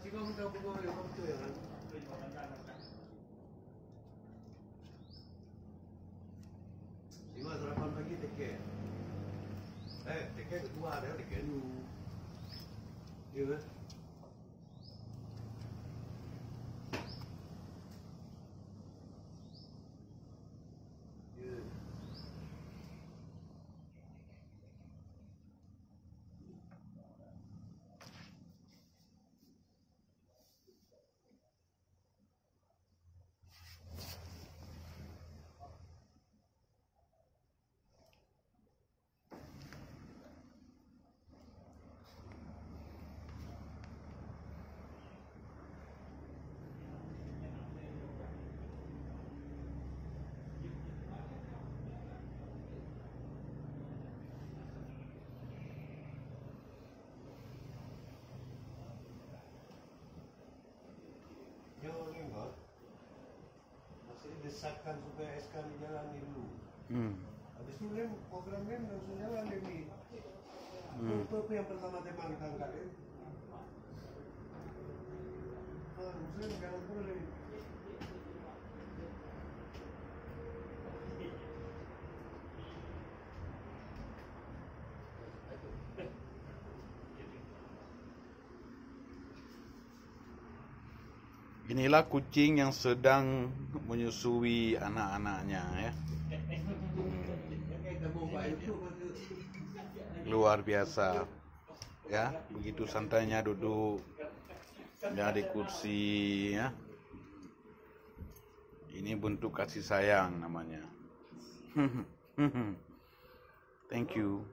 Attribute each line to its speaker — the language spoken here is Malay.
Speaker 1: Cuma sarapan pagi teke. Teke kedua ada teke dulu. Iya kan? Masih desakkan supaya SK dijalani dulu. Habis itu programnya langsung jalan demi. Itu yang pertama tema kita angkat. Muslim jangan boleh.
Speaker 2: Inilah kucing yang sedang menyusui anak-anaknya ya. Luar biasa. Ya, begitu santainya duduk ya di kursi ya. Ini bentuk kasih sayang namanya. Thank you.